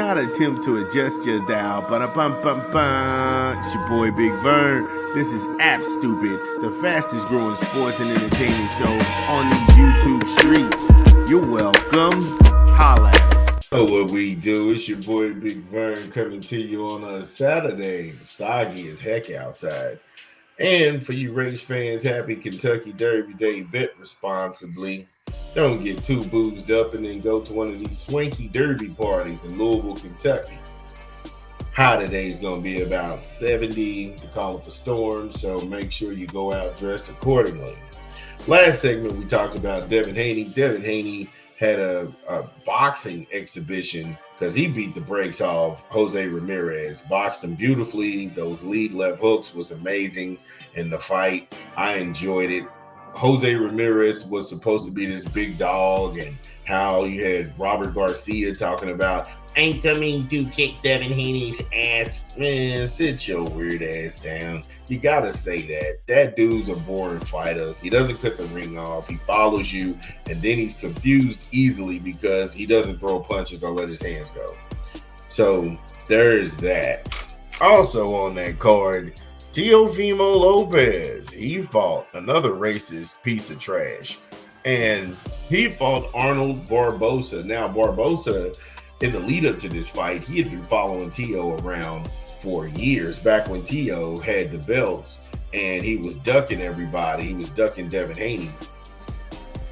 not attempt to adjust your dial, but it's your boy Big Vern. This is App Stupid, the fastest growing sports and entertainment show on these YouTube streets. You're welcome. Holla at us. Oh, what we do, it's your boy Big Vern coming to you on a Saturday. Soggy as heck outside. And for you race fans, happy Kentucky Derby Day. Bet responsibly. Don't get too boozed up and then go to one of these swanky derby parties in Louisville, Kentucky. High today is going to be about 70. They're calling for storms, so make sure you go out dressed accordingly. Last segment, we talked about Devin Haney. Devin Haney had a boxing exhibition because he beat the brakes off Jose Ramirez. Boxed him beautifully. Those lead left hooks was amazing in the fight. I enjoyed it. Jose Ramirez was supposed to be this big dog, and how you had Robert Garcia talking about, ain't coming to kick Devin Haney's ass. Man, sit your weird ass down. You gotta say that. That dude's a boring fighter. He doesn't cut the ring off. He follows you, and then he's confused easily because he doesn't throw punches or let his hands go. So there's that. Also on that card, Teofimo Lopez. He fought another racist piece of trash, and he fought Arnold Barboza. Now, Barboza, in the lead up to this fight, he had been following Teo around for years, back when Teo had the belts and he was ducking everybody. He was ducking Devin Haney.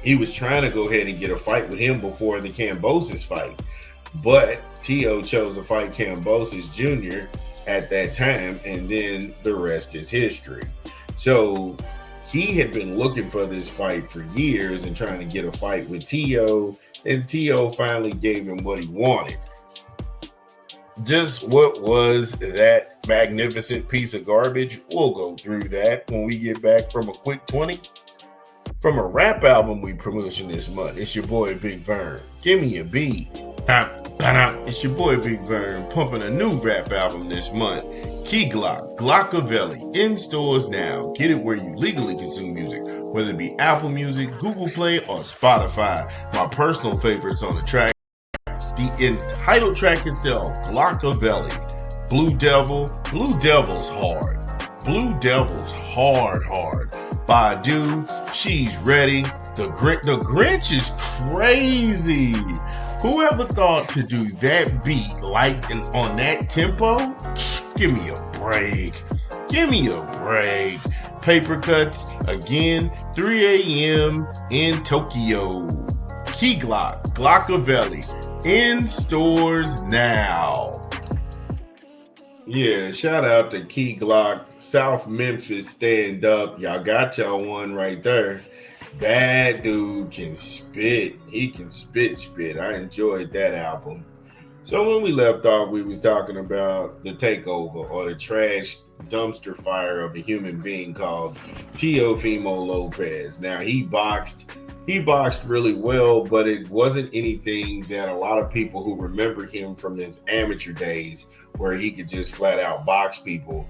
He was trying to go ahead and get a fight with him before the Kambosos fight, but Teo chose to fight Kambosos Jr. at that time, and then the rest is history. So he had been looking for this fight for years and trying to get a fight with Teo, and Teo finally gave him what he wanted. Just what was that magnificent piece of garbage? We'll go through that when we get back from a quick 20. From a rap album we promotion this month, it's your boy Big Vern. Give me a beat. It's your boy Big Vern pumping a new rap album this month. Key Glock, Glockavelli, in stores now. Get it where you legally consume music, whether it be Apple Music, Google Play, or Spotify. My personal favorites on the track, the entitled track itself, Glockavelli. Blue Devil's hard. Blue Devil's hard. Badu, she's ready. The Grinch is crazy. Whoever thought to do that beat like on that tempo? Give me a break. Paper Cuts, again, 3 a.m. in Tokyo. Key Glock, Glockavelli, in stores now. Yeah, shout out to Key Glock, South Memphis, stand up. Y'all got y'all one right there. That dude can spit. He can spit. I enjoyed that album. So when we left off, we was talking about the takeover or the trash dumpster fire of a human being called Teofimo Lopez. Now, he boxed really well, but it wasn't anything that a lot of people who remember him from his amateur days where he could just flat out box people.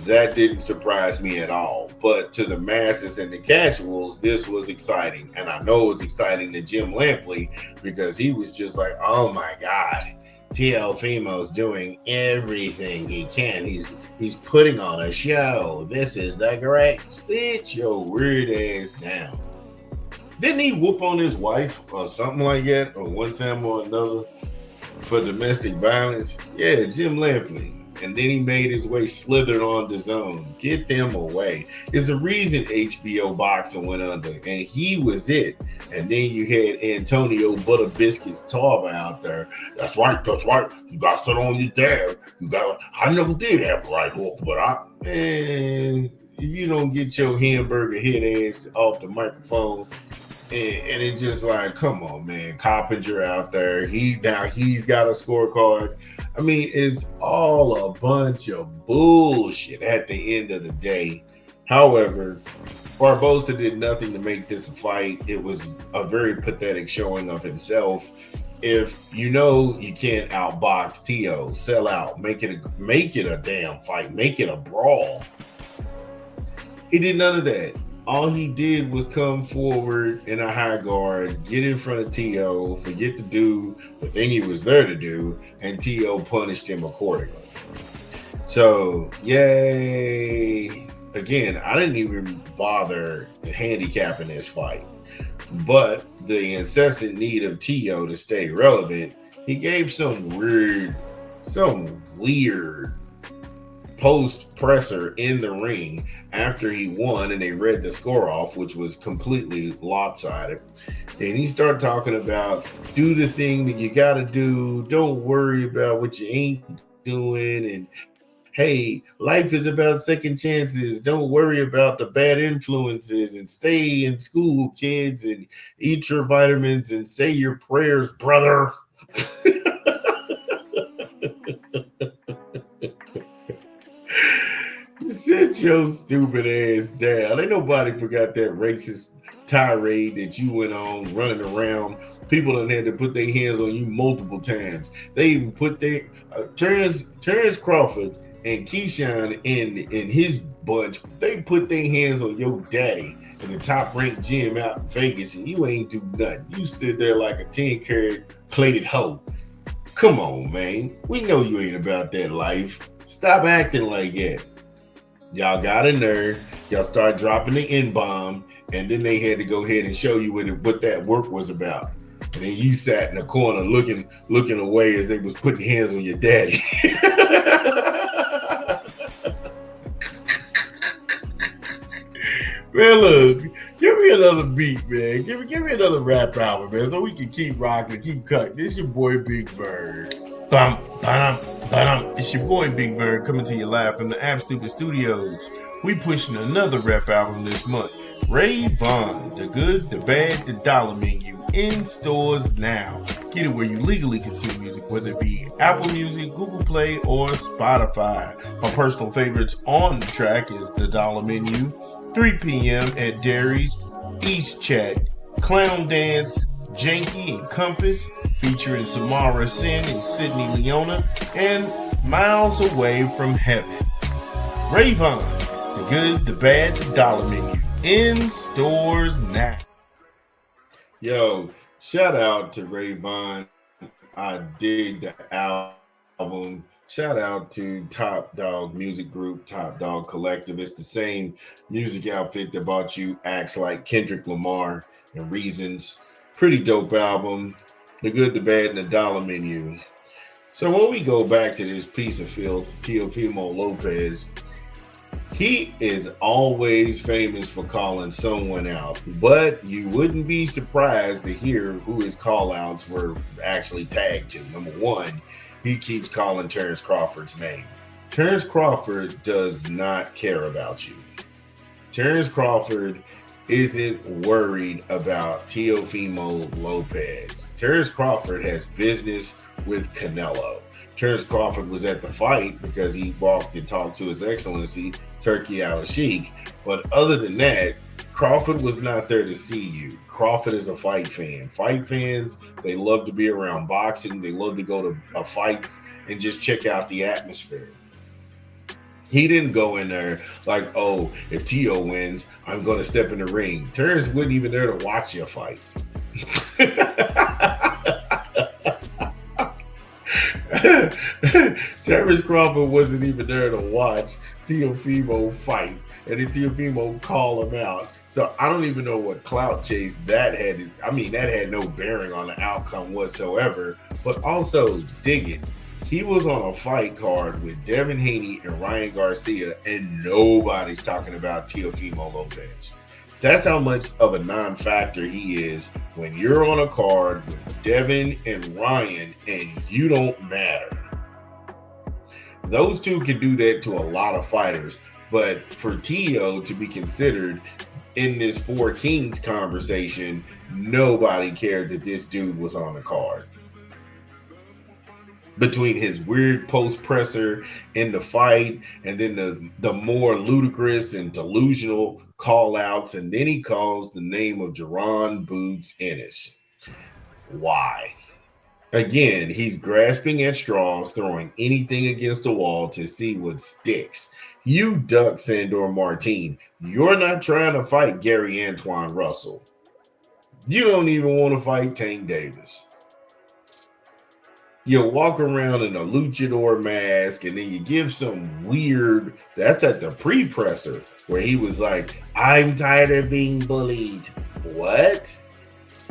That didn't surprise me at all. But to the masses and the casuals, this was exciting. And I know it's exciting to Jim Lampley because he was just like, oh my God, Teofimo's doing everything he can. He's putting on a show. This is the great. Sit your weird ass down. Didn't he whoop on his wife or something like that, or one time or another, for domestic violence? Yeah, Jim Lampley. And then he made his way slithered on the zone. Get them away. There's a reason HBO boxing went under, and he was it. And then you had Antonio Butter Biscuits Tarver out there. That's right. You got to sit on your dad. I never did have a right hook, but if you don't get your hamburger head ass off the microphone, and it's just like, come on, man. Coppinger out there. He's got a scorecard. I mean, it's all a bunch of bullshit at the end of the day. However, Barboza did nothing to make this a fight. It was a very pathetic showing of himself. If you know you can't outbox Teo, sell out, make it a damn fight, make it a brawl. He did none of that. All he did was come forward in a high guard, get in front of Tio, forget to do the thing he was there to do, and Tio punished him accordingly. So, yay. Again, I didn't even bother handicapping this fight. But the incessant need of Tio to stay relevant, he gave some weird post presser in the ring after he won and they read the score off, which was completely lopsided. And he started talking about do the thing that you got to do, don't worry about what you ain't doing, and hey, life is about second chances. Don't worry about the bad influences and stay in school, kids, and eat your vitamins and say your prayers, brother. Sit your stupid ass down. Ain't nobody forgot that racist tirade that you went on running around. People done had to put their hands on you multiple times. They even put their Terrance Crawford and Keyshawn in his bunch. They put their hands on your daddy in the top ranked gym out in Vegas, and you ain't do nothing. You stood there like a 10-carat plated hoe. Come on, man. We know you ain't about that life. Stop acting like that. Y'all got in there, y'all started dropping the N-bomb, and then they had to go ahead and show you what that work was about. And then you sat in the corner looking away as they was putting hands on your daddy. Man, look, give me another beat, man. Give me another rap album, man, so we can keep rocking, keep cutting. This your boy Big Bird. It's your boy Big Bird coming to you live from the App Stupid Studios. We pushing another rap album this month. Ray Vaughn, The Good, The Bad, The Dollar Menu, in stores now. Get it where you legally consume music, whether it be Apple Music, Google Play, or Spotify. My personal favorites on the track is The Dollar Menu, 3 p.m. at Derry's, East Chat, Clown Dance, Janky and Compass, featuring Samara Sin and Sydney Leona, and Miles Away from Heaven. Ray Vaughn, The Good, The Bad, The Dollar Menu, in stores now. Yo, shout out to Ray Vaughn. I dig the album. Shout out to Top Dog Music Group, Top Dog Collective. It's the same music outfit that bought you acts like Kendrick Lamar and Reasons. Pretty dope album. The Good, the Bad, and the Dollar Menu. So when we go back to this piece of filth, Teofimo Lopez, he is always famous for calling someone out, but you wouldn't be surprised to hear who his call-outs were actually tagged to. Number one, he keeps calling Terrance Crawford's name. Terrance Crawford does not care about you. Terrance Crawford isn't worried about Teofimo Lopez. Terrance Crawford has business with Canelo. Terrance Crawford was at the fight because he walked and talked to His Excellency Turki Al-Sheikh. But other than that, Crawford was not there to see you. Crawford is a fight fan. Fight fans, they love to be around boxing. They love to go to fights and just check out the atmosphere. He didn't go in there like, oh, if Tio wins, I'm going to step in the ring. Terrance wasn't even there to watch your fight. Terrance Crawford wasn't even there to watch Teofimo fight, and then Teofimo call him out. So I don't even know what clout chase that had. I mean, that had no bearing on the outcome whatsoever. But also, dig it. He was on a fight card with Devin Haney and Ryan Garcia, and nobody's talking about Teofimo Lopez. That's how much of a non-factor he is when you're on a card with Devin and Ryan and you don't matter. Those two can do that to a lot of fighters, but for Tio to be considered in this Four Kings conversation, nobody cared that this dude was on the card. Between his weird post presser in the fight and then the more ludicrous and delusional call outs, and then he calls the name of Jaron Boots Ennis. Why? Again, he's grasping at straws, throwing anything against the wall to see what sticks. You duck Sandor Martin. You're not trying to fight Gary Antoine Russell. You don't even want to fight Tank Davis. You walk around in a luchador mask and then you give some weird, that's at the pre-presser where he was like, I'm tired of being bullied. What?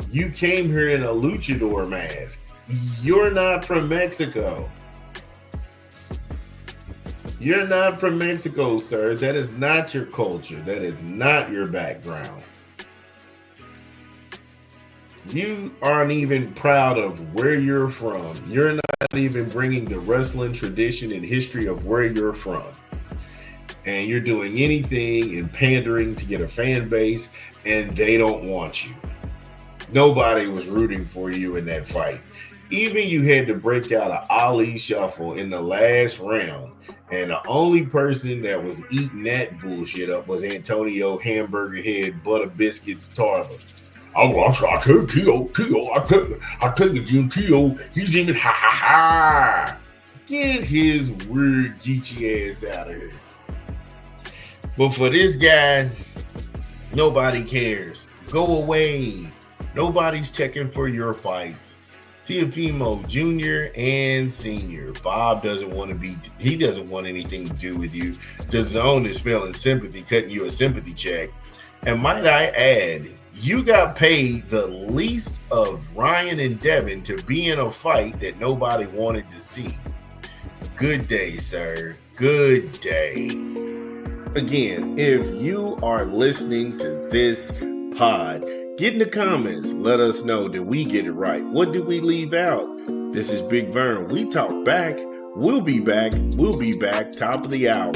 You came here in a luchador mask. You're not from Mexico. You're not from Mexico, sir. That is not your culture. That is not your background. You aren't even proud of where you're from. You're not even bringing the wrestling tradition and history of where you're from. And you're doing anything and pandering to get a fan base, and they don't want you. Nobody was rooting for you in that fight. Even you had to break out an Ali shuffle in the last round, and the only person that was eating that bullshit up was Antonio Hamburger Head Butter Biscuits Tarver. I tell Teo, I tell you, Jim Teo, he's even ha ha ha. Get his weird geeky ass out of here. But for this guy, nobody cares. Go away. Nobody's checking for your fights. Teofimo Jr. and Sr. Bob doesn't want anything to do with you. The Zone is feeling sympathy, cutting you a sympathy check. And might I add, you got paid the least of Ryan and Devin to be in a fight that nobody wanted to see. Good day, sir. Good day. Again, if you are listening to this pod, get in the comments. Let us know that we get it right. What did we leave out? This is Big Vern. We talk back. We'll be back. Top of the hour.